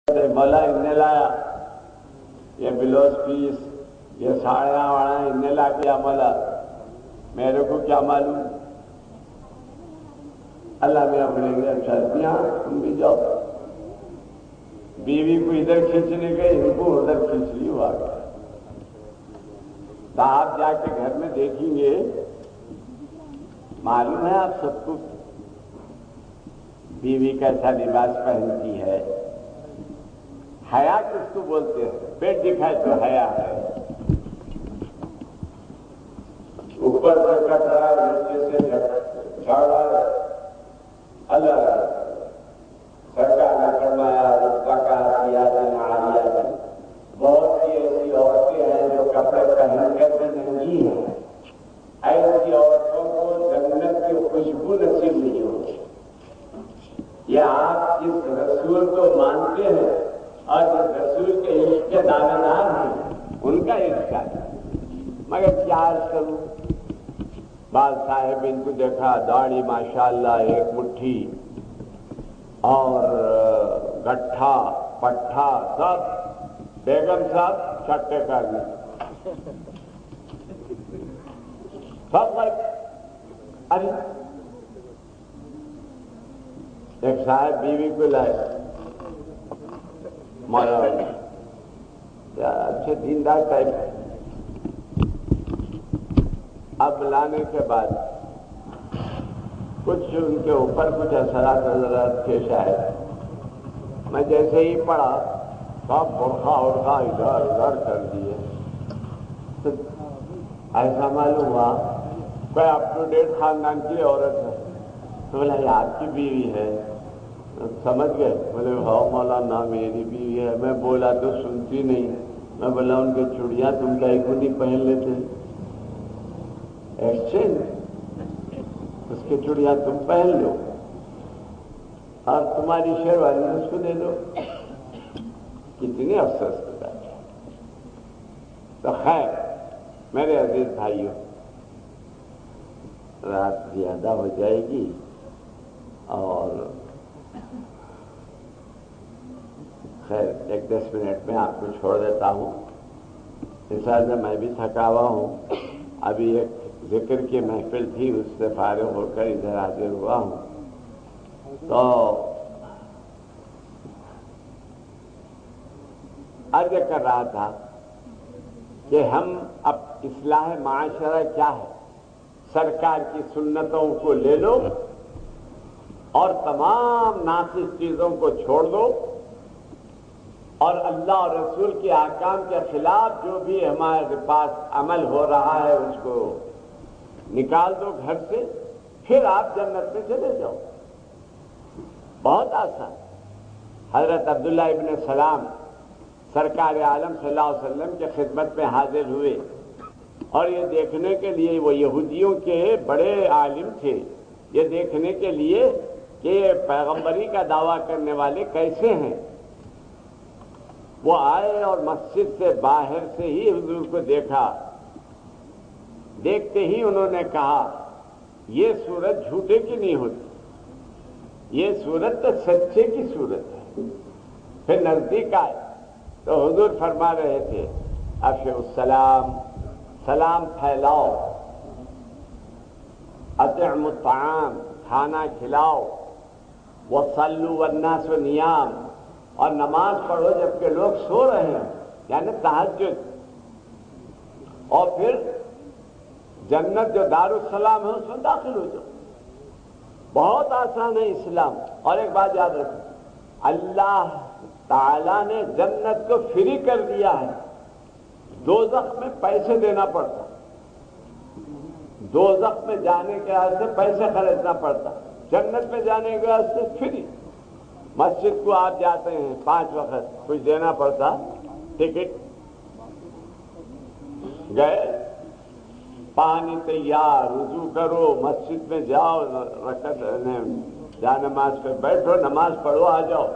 مولا ان نے لایا یہ بلوز پیس یہ ساڑیاں واڑا ان نے لا کے مولا میرے کو کیا معلوم. اللہ میں اپنے گئے شادیاں تم بھی جاؤ. بیوی کو ادھر کھینچنے گئے ان کو ادھر کھینچ لی ہوا گیا. تو آپ جا کے گھر میں دیکھیں گے معلوم ہے آپ سب کو بیوی کیسا لباس پہنتی ہے. حیا کس کو بولتے ہیں؟ پیٹ دکھائے تو حیا ہے. اوپر سے کٹرا نیچے سے جھاڑا اللہ سرکار نے فرمایا بہت سی ایسی عورتیں ہیں جو کپڑے پہن کر کے ننگی ہیں. ایسی عورتوں کو جنت کی خوشبو نصیب نہیں ہوتی. یہ آپ جس رسول کو مانتے ہیں اور جس رسول کے عشق کے دعوے دار ہیں ان کا عشق ہے. مگر کیا عرض کروں، بال صاحب ان کو دیکھا داڑھی ماشاءاللہ ایک مٹھی اور گٹھا پٹھا سب. بیگم صاحب چھٹے کرنے سب. ارے ایک صاحب بیوی کو لائے مولا اچھے دیندار ٹائپ ہے. اب لانے کے بعد کچھ ان کے اوپر کچھ اثرات نظرات پیش آئے. میں جیسے ہی پڑھا سب برقع ورقع ادھر ادھر کر دیے. ایسا معلوم ہوا کوئی اپ ٹو ڈیٹ خاندان کی عورت ہے. تو بولا یہ آپ کی بیوی ہے؟ سمجھ گئے؟ بولے ہاں مولانا میری بیوی ہے. میں بولا تو سنتی نہیں. میں بولا ان کے چوڑیاں تم کا ایک نہیں پہن لیتے ایکسچینج. اس کے چوڑیاں تم پہن لو اور تمہاری شیروانی اس کو دے دو. کتنی افسوس کی بات ہے. تو خیر میرے عزیز بھائیوں، رات زیادہ ہو جائے گی اور خیر 1-10 منٹ میں آپ کو چھوڑ دیتا ہوں. اس حال میں میں بھی تھکا ہوا ہوں. ابھی ایک ذکر کی محفل تھی اس سے فارغ ہو کر ادھر حاضر ہوا ہوں. تو عرض کر رہا تھا کہ ہم اب اصلاح معاشرہ کیا ہے؟ سرکار کی سنتوں کو لے لو اور تمام ناقص چیزوں کو چھوڑ دو اور اللہ اور رسول کے احکام کے خلاف جو بھی ہمارے پاس عمل ہو رہا ہے اس کو نکال دو گھر سے. پھر آپ جنت میں چلے جاؤ. بہت آسان. حضرت عبداللہ ابن سلام سرکار عالم صلی اللہ علیہ وسلم کے خدمت میں حاضر ہوئے اور یہ دیکھنے کے لیے، وہ یہودیوں کے بڑے عالم تھے، یہ دیکھنے کے لیے کہ یہ پیغمبری کا دعویٰ کرنے والے کیسے ہیں. وہ آئے اور مسجد سے باہر سے ہی حضور کو دیکھا. دیکھتے ہی انہوں نے کہا یہ صورت جھوٹے کی نہیں ہوتی، یہ صورت تو سچے کی صورت ہے. پھر نزدیک آئے تو حضور فرما رہے تھے افشوا السلام، سلام پھیلاؤ، اطعموا الطعام، کھانا کھلاؤ، وصلوا والناس نیام، اور نماز پڑھو جبکہ لوگ سو رہے ہیں، یعنی تہجد. اور پھر جنت جو دار السلام ہے اس میں داخل ہو جاؤ. بہت آسان ہے اسلام. اور ایک بات یاد رکھو، اللہ تعالیٰ نے جنت کو فری کر دیا ہے. دوزخ میں پیسے دینا پڑتا، دوزخ میں جانے کے واسطے پیسے خرچنا پڑتا. جنت میں جانے کے واسطے فری. مسجد کو آپ جاتے ہیں 5 وقت کچھ دینا پڑتا، ٹکٹ گئے، پانی تیار، وضو کرو، مسجد میں جاؤ، رکعت جا نماز پہ بیٹھو، نماز پڑھو، آ جاؤ.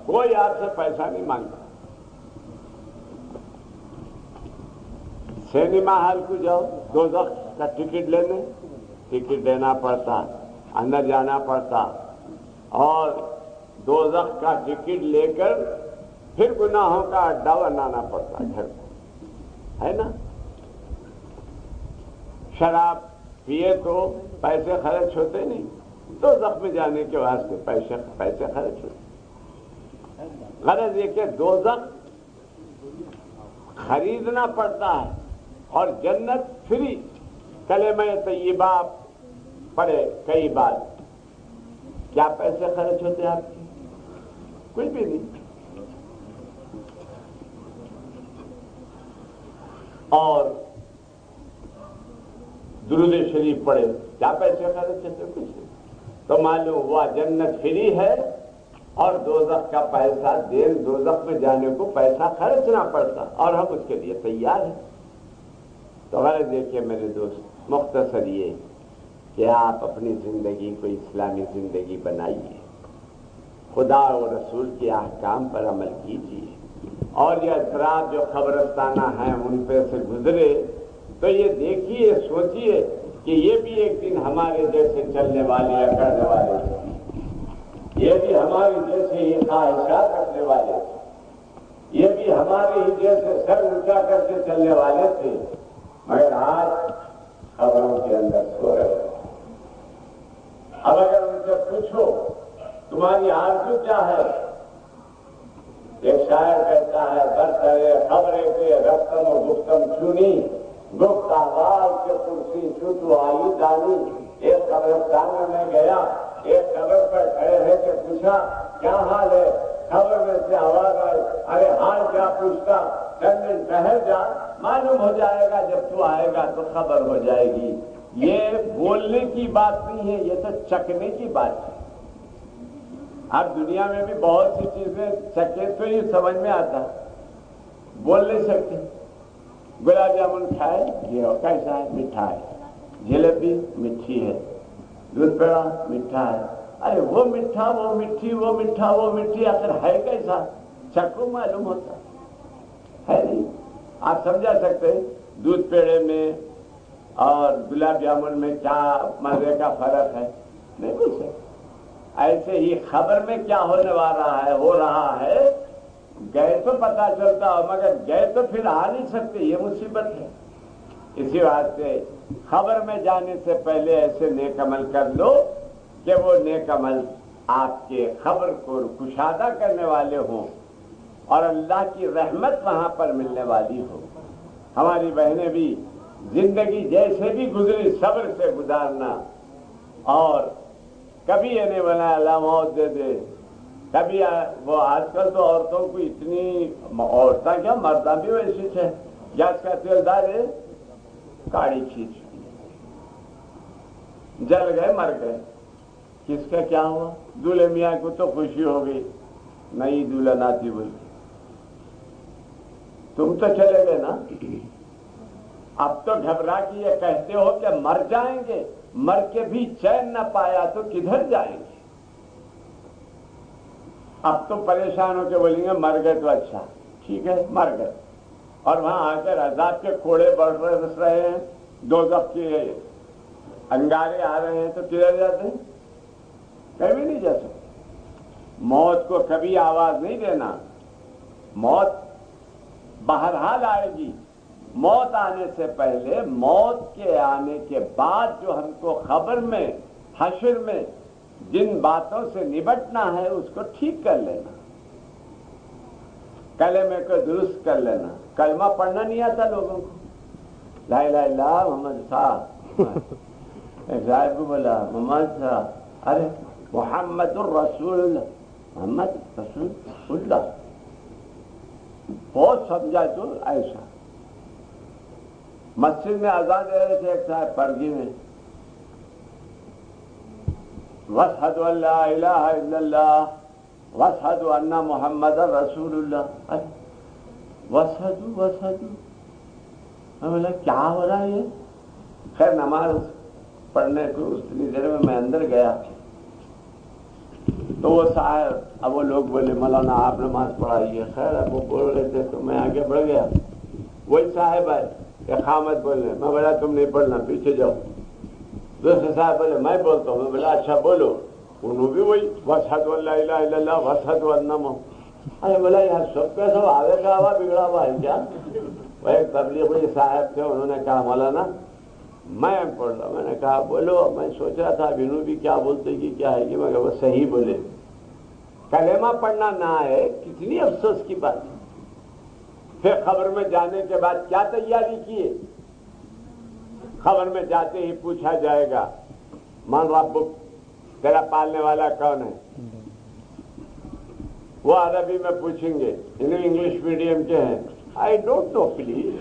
کوئی آپ سے پیسہ نہیں مانگتا. سینما ہال کو جاؤ، دوزخ کا ٹکٹ لینے، ٹکٹ دینا پڑتا، اندر جانا پڑتا. اور دوزخ کا ٹکٹ لے کر پھر گناہوں کا اڈا بنانا پڑتا گھر کو، ہے نا؟ شراب پیے تو پیسے خرچ ہوتے نہیں، دوزخ میں جانے کے واسطے پیسے خرچ ہوتے۔ غرض یہ کہ دوزخ خریدنا پڑتا ہے اور جنت فری۔ کلمہ طیبہ پڑھے کئی بار، کیا پیسے خرچ ہوتے ہیں آپ کے؟ کچھ بھی نہیں۔ اور درود شریف پڑھے، کیا پیسے خرچ ہوتے؟ کچھ نہیں۔ تو معلوم ہوا جنت فری ہے اور دوزخ کا پیسہ دوزخ میں جانے کو پیسہ خرچنا پڑتا، اور ہم اس کے لیے تیار ہیں۔ تو غرض دیکھیے میرے دوست، مختصر یہ کہ آپ اپنی زندگی کو اسلامی زندگی بنائیے، خدا و رسول کے احکام پر عمل کیجیے، اور یہ اثرات جو قبرستانہ ہیں ان پہ سے گزرے تو یہ دیکھیے، سوچیے کہ یہ بھی ایک دن ہمارے جیسے چلنے والے یا کرنے والے تھے، یہ بھی ہماری جیسے ہی خواہشات رکھنے والے تھے، یہ بھی ہمارے ہی جیسے سر اونچا کر کے چلنے والے تھے، مگر آج خبروں کے اندر سو رہے ہیں۔ اب اگر ان سے پوچھو تمہاری آرزو کیا ہے؟ ایک شاعر کہتا ہے، برسرے خبریں پہ رفتم و گفتم چونی، گفت آواز کے کرسی چھوٹو آئی دانی۔ ایک قبرستان میں میں گیا، ایک قبر پر کھڑے رہ کے پوچھا کیا حال ہے؟ خبر میں سے آواز آئی، ارے حال کیا پوچھتا، چند دن ٹھہر جا، معلوم ہو جائے گا، جب تو آئے گا تو خبر ہو جائے گی۔ یہ بولنے کی بات نہیں ہے، یہ تو چکنے کی بات ہے۔ اب دنیا میں بھی بہت سی چیزیں چکے تو یہ سمجھ میں آتا، بول نہیں سکتے۔ گلاب جامن کھائے، یہ کیسا ہے؟ میٹھا ہے۔ جلیبی میٹھی ہے، دودھ پیڑا میٹھا ہے۔ ارے وہ میٹھا، وہ میٹھی، وہ میٹھا، وہ میٹھی، آخر ہے کیسا؟ چکو معلوم ہوتا ہے نہیں۔ آپ سمجھا سکتے دودھ پیڑے میں اور گلاب جامن میں کیا مزے کا فرق ہے؟ نہیں بول سکتے۔ ایسے ہی خبر میں کیا ہونے والا ہے، ہو رہا ہے، گئے تو پتا چلتا ہو، مگر گئے تو پھر آ نہیں سکتے، یہ مصیبت ہے۔ اسی واسطے خبر میں جانے سے پہلے ایسے نیک عمل کر لو کہ وہ نیک عمل آپ کے خبر کو کشادہ کرنے والے ہوں اور اللہ کی رحمت وہاں پر ملنے والی ہو۔ ہماری بہنیں بھی زندگی جیسے بھی گزری صبر سے گزارنا، اور کبھی یہ نہیں بنا اللہ موت دے دے، کبھی وہ آج کل تو عورتوں کو اتنی، عورتیں کیا مردہ بھی ویسی تھے، گیس کا تیل ڈالے کاڑی کھینچ جل گئے مر گئے، کس کا کیا ہوا؟ دولہے میاں کو تو خوشی ہو گئی، نئی دولہن آتی ہوئی، تم تو چلے گئے نا۔ اب تو گھبرا کے یہ کہتے ہو کہ مر جائیں گے، مر کے بھی چین نہ پایا تو کدھر جائیں گے؟ اب تو پریشان ہو کے بولیں گے مر گئے تو اچھا، ٹھیک ہے مر گئے، اور وہاں آ کر عذاب کے کوڑے بڑھ رہے ہیں، دوزخ کے انگارے آ رہے ہیں، تو کدھر جاتے ہیں؟ کبھی نہیں جا سکتے۔ موت کو کبھی آواز نہیں دینا، موت بہرحال آئے گی۔ موت آنے سے پہلے، موت کے آنے کے بعد جو ہم کو خبر میں، حشر میں جن باتوں سے نبٹنا ہے اس کو ٹھیک کر لینا، کلمے کو درست کر لینا۔ کلمہ پڑھنا نہیں آتا لوگوں کو، لا الہ الا اللہ محمد صاحب، ایک صاحب کو بولا محمد صاحب، ارے محمد الرسول اللہ، محمد رسول اللہ، بہت سمجھا تو ایسا۔ مسجد میں اذان دے رہے تھے ایک صاحب پرگی میں، واشہد ان لا الہ الا اللہ واشہد ان محمد رسول اللہ، واشہد میں بولا کیا ہو رہا ہے یہ؟ خیر نماز پڑھنے کو اتنی دیر میں اندر گیا تو وہ صاحب، اب وہ لوگ بولے مولانا آپ نماز پڑھائیے، خیر اب وہ بول رہے تھے تو میں آگے بڑھ گیا، وہی صاحب آئے اقامت بولنے، میں بولا تم نہیں پڑھنا پیچھے جاؤ، دوسرے صاحب بولے میں بولتا ہوں، میں بولا اچھا بولو، انہوں بھی وہی واشہد ان لا الہ الا اللہ واشہد ان محمد، ارے بولا یار سب کا سب آگے کا ہوا بگڑا ہوا ہے کیا؟ وہ ایک تبلیغی صاحب تھے، انہوں نے کہا مولانا میں پڑھ رہا. میں نے کہا بولو. میں سوچ رہا تھا بینو بھی کیا بولتے کہ کیا ہے کہ مگر وہ صحیح بولے. کلمہ پڑھنا نہ آئے کتنی افسوس کی بات ہے. پھر خبر میں جانے کے بعد کیا تیاری کیے؟ خبر میں جاتے ہی پوچھا جائے گا من ربک، تیرا پالنے والا کون ہے؟ وہ عربی میں پوچھیں گے، انہیں انگلش میڈیم کے ہیں. I don't know please.